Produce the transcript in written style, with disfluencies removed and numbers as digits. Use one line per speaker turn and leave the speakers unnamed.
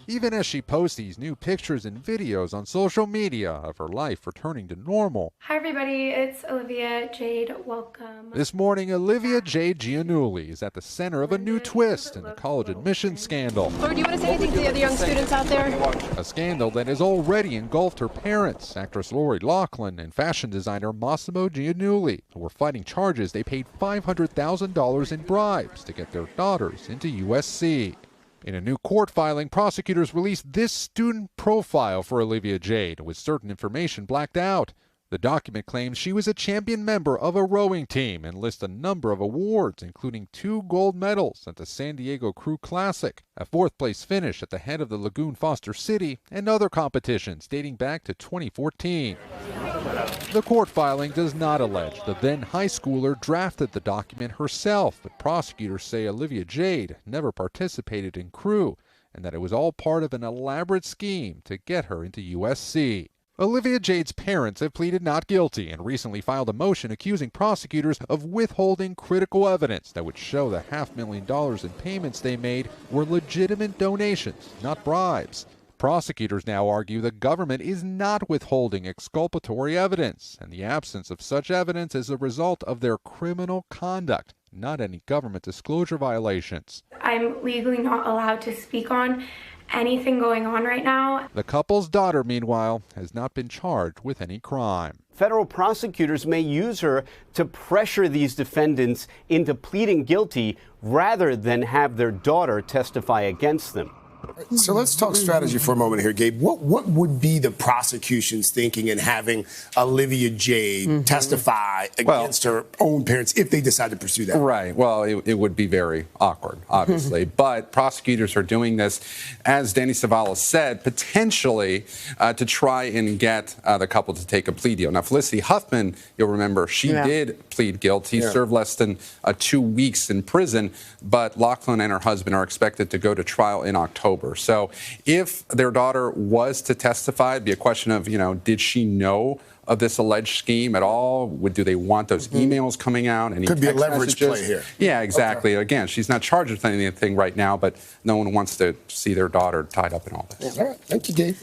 even as she posts these new pictures and videos on social media of her life returning to normal.
Hi everybody, it's Olivia Jade. Welcome.
This morning, Olivia Jade is at the center of a new twist in the college admissions scandal.
Lori, do you want to say anything to the other young students out there?
A scandal that has already engulfed her parents, actress Lori Loughlin and fashion designer Massimo Giannulli, who were fighting charges they paid $500,000 in bribes to get their daughters into USC. In a new court filing, prosecutors released this student profile for Olivia Jade, with certain information blacked out. The document claims she was a champion member of a rowing team and lists a number of awards, including 2 gold medals at the San Diego Crew Classic, a 4th-place finish at the head of the Lagoon Foster City, and other competitions dating back to 2014. The court filing does not allege the then high schooler drafted the document herself, but prosecutors say Olivia Jade never participated in Crew and that it was all part of an elaborate scheme to get her into USC. Olivia Jade's parents have pleaded not guilty and recently filed a motion accusing prosecutors of withholding critical evidence that would show the $500,000 in payments they made were legitimate donations, not bribes. Prosecutors now argue the government is not withholding exculpatory evidence, and the absence of such evidence is a result of their criminal conduct, not any government disclosure violations.
I'm legally not allowed to speak on anything going on right now.
The couple's daughter, meanwhile, has not been charged with any crime.
Federal prosecutors may use her to pressure these defendants into pleading guilty rather than have their daughter testify against them.
So let's talk strategy for a moment here, Gabe. What would be the prosecution's thinking in having Olivia Jade testify against her own parents if they decide to pursue that?
Right. Well, it would be very awkward, obviously. But prosecutors are doing this, as Danny Savalas said, potentially to try and get the couple to take a plea deal. Now, Felicity Huffman, you'll remember, she did plead guilty, served less than 2 weeks in prison, but Loughlin and her husband are expected to go to trial in October. So if their daughter was to testify, it'd be a question of, did she know of this alleged scheme at all? Do they want those emails coming out? Any
Could be a
text
leverage
messages?
play here.
Yeah, exactly. Okay. Again, she's not charged with anything right now, but no one wants to see their daughter tied up in all this.
All right. Thank you, Gabe.